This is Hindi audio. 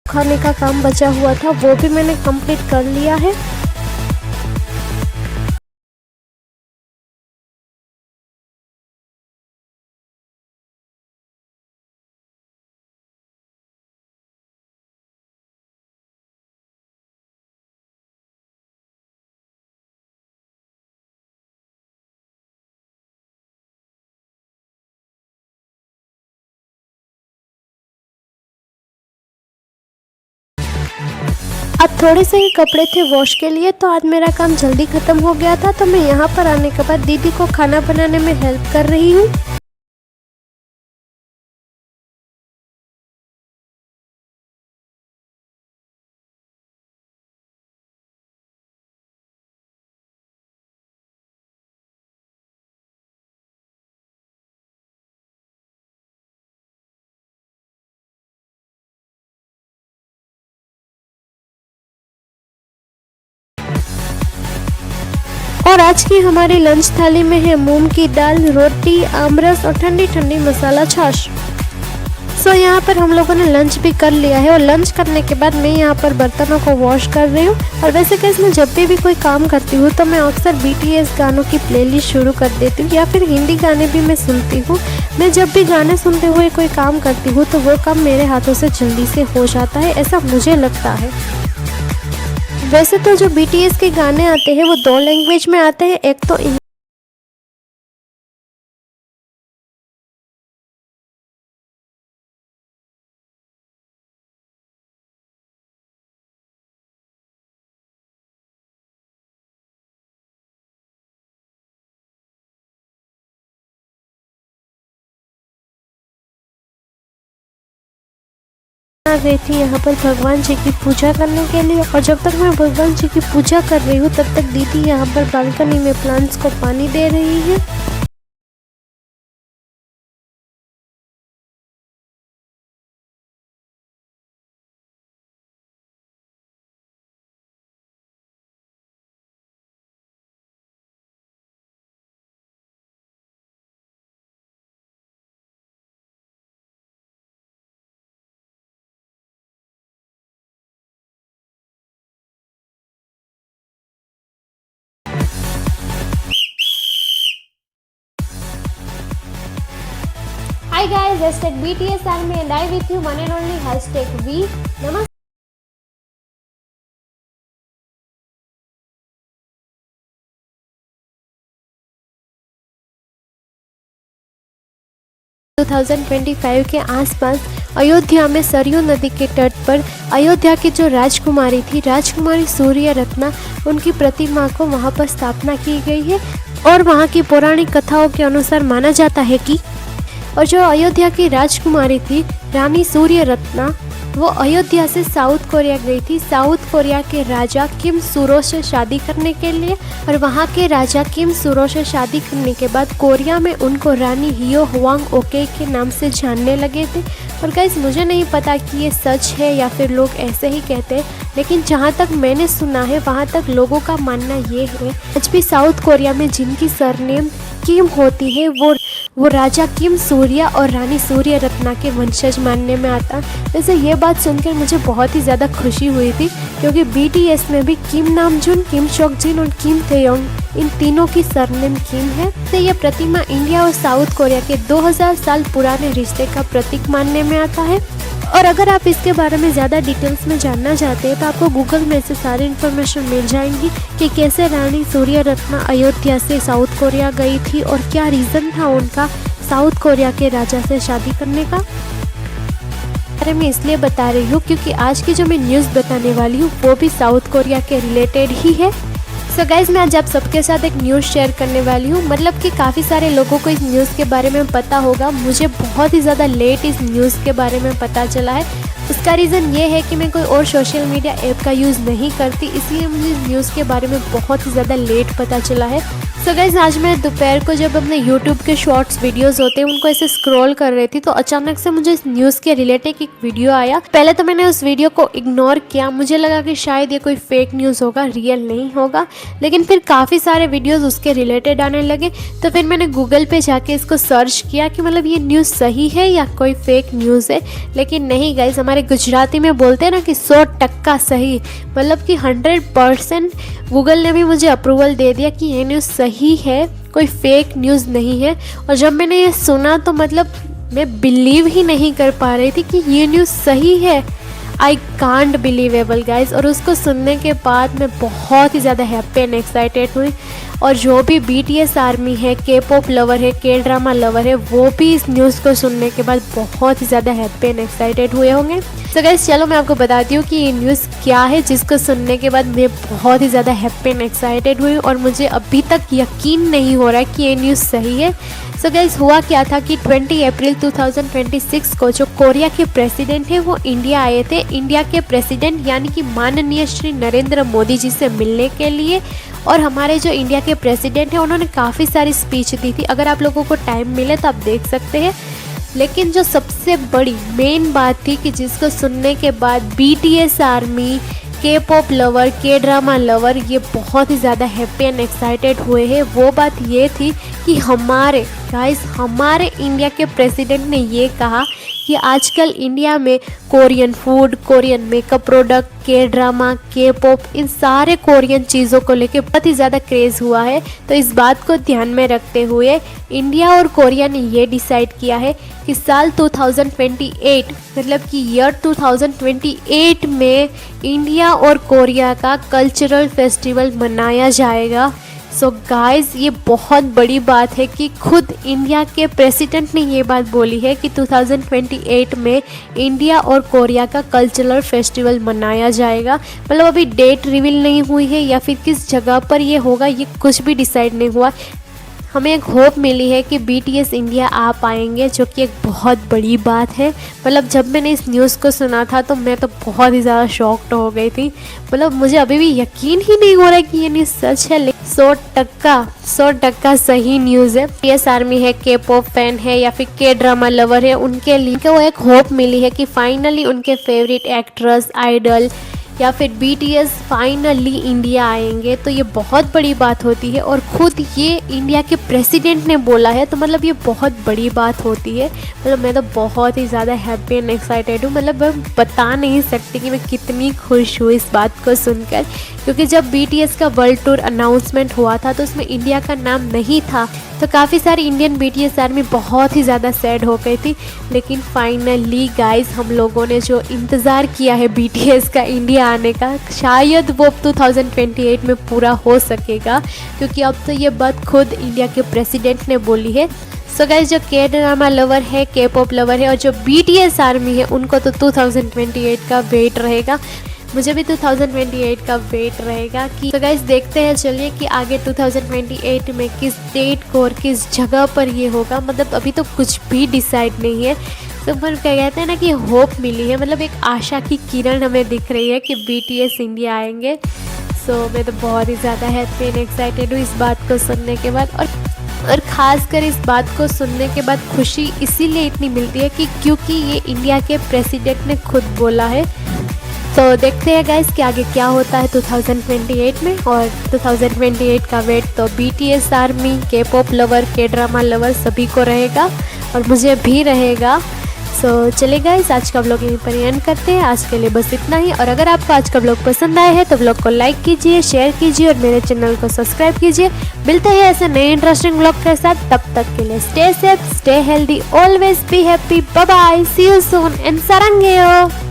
खाने का काम बचा हुआ था वो भी मैंने कंप्लीट कर लिया है। अब थोड़े से ही कपड़े थे वॉश के लिए, तो आज मेरा काम जल्दी ख़त्म हो गया था। तो मैं यहाँ पर आने के बाद दीदी को खाना बनाने में हेल्प कर रही हूँ। और आज की हमारी लंच थाली में है मूंग की दाल, रोटी, आमरस और ठंडी ठंडी मसाला छाछ। सो यहाँ पर हम लोगों ने लंच भी कर लिया है और लंच करने के बाद मैं यहाँ पर बर्तनों को वॉश कर रही हूँ। और वैसे कैसे मैं जब भी कोई काम करती हूँ तो मैं अक्सर BTS गानों की प्लेलिस्ट शुरू कर देती हूँ या फिर हिंदी गाने भी मैं सुनती हूँ। मैं जब भी गाने सुनते हुए कोई काम करती हूँ तो वो काम मेरे हाथों से जल्दी से हो जाता है, ऐसा मुझे लगता है। वैसे तो जो BTS के गाने आते हैं वो 2 लैंग्वेज में आते हैं, एक तो गई थी यहाँ पर भगवान जी की पूजा करने के लिए। और जब तक मैं भगवान जी की पूजा कर रही हूँ तब तक दीदी यहाँ पर बालकनी में प्लांट्स को पानी दे रही है। Hi guys, #BTS Army and I with you one and only #V. Namaste. 2025 के आसपास अयोध्या में सरयू नदी के तट पर अयोध्या की जो राजकुमारी थी, राजकुमारी सूर्य रत्ना, उनकी प्रतिमा को वहां पर स्थापना की गई है। और वहां की पौराणिक कथाओं के अनुसार माना जाता है कि और जो अयोध्या की राजकुमारी थी रानी सूर्य रत्ना, वो अयोध्या से साउथ कोरिया गई थी साउथ कोरिया के राजा किम सूरो से शादी करने के लिए। और वहाँ के राजा किम सूरो से शादी करने के बाद कोरिया में उनको रानी हियो हुआंग ओके के नाम से जानने लगे थे। और गाइस, मुझे नहीं पता कि ये सच है या फिर लोग ऐसे ही कहते हैं, लेकिन जहाँ तक मैंने सुना है वहाँ तक लोगों का मानना ये है आज भी साउथ कोरिया में जिनकी सरनेम किम होती है वो राजा किम सूर्या और रानी सूर्य रत्ना के वंशज मानने में आता। वैसे ये बात सुनकर मुझे बहुत ही ज़्यादा खुशी हुई थी, क्योंकि BTS में भी किम नामजून, किम शोकजिन और किम तेयोंग, इन तीनों की सरनेम किम है। तो ये प्रतिमा इंडिया और साउथ कोरिया के 2000 साल पुराने रिश्ते का प्रतीक मानने में आता है। और अगर आप इसके बारे में ज़्यादा डिटेल्स में जानना चाहते हैं तो आपको गूगल में से सारी इन्फॉर्मेशन मिल जाएंगी कि कैसे रानी सूर्य रत्ना अयोध्या से साउथ कोरिया गई थी और क्या रीज़न था उनका साउथ कोरिया के राजा से शादी करने का। बारे में इसलिए बता रही हूँ क्योंकि आज की जो मैं न्यूज़ बताने वाली हूँ वो भी साउथ कोरिया के रिलेटेड ही है। सो गाइज, मैं आज आप सबके साथ एक न्यूज़ शेयर करने वाली हूँ। मतलब कि काफ़ी सारे लोगों को इस न्यूज़ के बारे में पता होगा, मुझे बहुत ही ज़्यादा लेट इस न्यूज़ के बारे में पता चला है। उसका रीज़न ये है कि मैं कोई और सोशल मीडिया ऐप का यूज़ नहीं करती, इसलिए मुझे इस न्यूज़ के बारे में बहुत ही ज़्यादा लेट पता चला है। सो गाइस आज मैं दोपहर को जब अपने यूट्यूब के शॉर्ट्स वीडियोस होते हैं उनको ऐसे स्क्रॉल कर रही थी तो अचानक से मुझे इस न्यूज़ के रिलेटेड एक वीडियो आया। पहले तो मैंने उस वीडियो को इग्नोर किया, मुझे लगा कि शायद ये कोई फेक न्यूज़ होगा, रियल नहीं होगा। लेकिन फिर काफ़ी सारे वीडियोस उसके रिलेटेड आने लगे तो फिर मैंने गूगल पे जाके इसको सर्च किया कि मतलब ये न्यूज़ सही है या कोई फेक न्यूज़ है। लेकिन नहीं गाइस, हमारे गुजराती में बोलते हैं ना कि 100% सही, मतलब कि 100% गूगल ने भी मुझे अप्रूवल दे दिया कि ये न्यूज़ सही है, कोई फेक न्यूज़ नहीं है। और जब मैंने ये सुना तो मतलब मैं बिलीव ही नहीं कर पा रही थी कि ये न्यूज़ सही है। I can't believable guys. और उसको सुनने के बाद मैं बहुत ही ज़्यादा हैप्पी एंड एक्साइटेड हुई। और जो भी BTS आर्मी है, K-pop लवर है, K-ड्रामा लवर है, वो भी इस न्यूज़ को सुनने के बाद बहुत ही ज़्यादा हैप्पी एंड एक्साइटेड हुए होंगे। तो गाइस चलो मैं आपको बताती हूँ कि ये न्यूज़ क्या है जिसको सुनने के बाद मैं बहुत ही ज़्यादा हैप्पी एंड एक्साइटेड हुई और मुझे अभी तक यकीन नहीं हो रहा है कि ये न्यूज़ सही है। सो गाइस हुआ क्या था कि 20 अप्रैल 2026 को जो कोरिया के प्रेसिडेंट हैं वो इंडिया आए थे। इंडिया के प्रेसिडेंट यानी कि माननीय श्री नरेंद्र मोदी जी से मिलने के लिए। और हमारे जो इंडिया के प्रेसिडेंट हैं उन्होंने काफ़ी सारी स्पीच दी थी, अगर आप लोगों को टाइम मिले तो आप देख सकते हैं। लेकिन जो सबसे बड़ी मेन बात थी कि जिसको सुनने के बाद BTS army, K-pop lover, K-drama lover ये बहुत ही ज़्यादा हैप्पी एंड एक्साइटेड हुए हैं। वो बात ये थी कि हमारे इंडिया के प्रेसिडेंट ने ये कहा कि आजकल इंडिया में Korean food, Korean makeup product, K-drama, K-pop इन सारे कोरियन चीज़ों को लेके बहुत ही ज़्यादा क्रेज़ हुआ है। तो इस बात को ध्यान में रखते हुए इंडिया और कोरिया ने ये डिसाइड किया है कि साल 2028 मतलब कि ईयर 2028 में इंडिया और कोरिया का कल्चरल फेस्टिवल मनाया जाएगा। सो गाइज़ ये बहुत बड़ी बात है कि खुद इंडिया के प्रेसिडेंट ने ये बात बोली है कि 2028 में इंडिया और कोरिया का कल्चरल फेस्टिवल मनाया जाएगा। मतलब अभी डेट रिवील नहीं हुई है या फिर किस जगह पर ये होगा ये कुछ भी डिसाइड नहीं हुआ। हमें एक होप मिली है कि BTS इंडिया आ पाएंगे, जो कि एक बहुत बड़ी बात है। मतलब जब मैंने इस न्यूज़ को सुना था तो मैं तो बहुत ही ज़्यादा शॉक्ड हो गई थी। मतलब मुझे अभी भी यकीन ही नहीं हो रहा है कि ये न्यूज़ सच है, लेकिन 100% सही न्यूज़ है। BTS आर्मी है, K-pop फैन है या फिर K-ड्रामा लवर है, उनके लिए वो एक होप मिली है कि फाइनली उनके फेवरेट एक्ट्रेस, आइडल या फिर BTS फाइनली इंडिया आएंगे। तो ये बहुत बड़ी बात होती है और ख़ुद ये इंडिया के प्रेसिडेंट ने बोला है तो मतलब ये बहुत बड़ी बात होती है। मतलब मैं तो बहुत ही ज़्यादा हैप्पी एंड एक्साइटेड हूँ। मतलब मैं बता नहीं सकती कि मैं कितनी खुश हूँ इस बात को सुनकर, क्योंकि जब BTS का वर्ल्ड टूर अनाउंसमेंट हुआ था तो उसमें इंडिया का नाम नहीं था। तो काफ़ी सारी इंडियन BTS आर्मी बहुत ही ज़्यादा सैड हो गई थी। लेकिन फाइनली गाइस हम लोगों ने जो इंतज़ार किया है BTS का इंडिया आने का, शायद वो 2028 में पूरा हो सकेगा, क्योंकि अब तो ये बात खुद इंडिया के प्रेसिडेंट ने बोली है। सो गाइस जो K-ड्रामा लवर है, K-pop लवर है और जो BTS आर्मी है उनको तो 2028 का वेट रहेगा। मुझे भी 2028 का वेट रहेगा कि तो गाइस देखते हैं चलिए कि आगे 2028 में किस डेट को और किस जगह पर ये होगा। मतलब अभी तो कुछ भी डिसाइड नहीं है। तो पर क्या कहते हैं ना कि होप मिली है, मतलब एक आशा की किरण हमें दिख रही है कि BTS इंडिया आएंगे। सो मैं तो बहुत ही ज़्यादा हैप्पी एंड एक्साइटेड हूँ इस बात को सुनने के बाद। और ख़ासकर इस बात को सुनने के बाद खुशी इसीलिए इतनी मिलती है कि क्योंकि ये इंडिया के प्रेसिडेंट ने खुद बोला है। तो देखते हैं गाइस कि आगे क्या होता है 2028 में। और 2028 का वेट तो BTS army, K-pop lover, K-drama lover सभी को रहेगा और मुझे भी रहेगा। सो चलिए गाइस आज का व्लॉग यहीं पर एंड करते हैं। आज के लिए बस इतना ही। और अगर आपको आज का व्लॉग पसंद आया है तो व्लॉग को लाइक कीजिए, शेयर कीजिए और मेरे चैनल को सब्सक्राइब कीजिए। मिलते हैं ऐसे नए इंटरेस्टिंग व्लॉग के साथ। तब तक के लिए stay safe, stay healthy, always be happy. Bye bye, see you soon and सारंगेयो।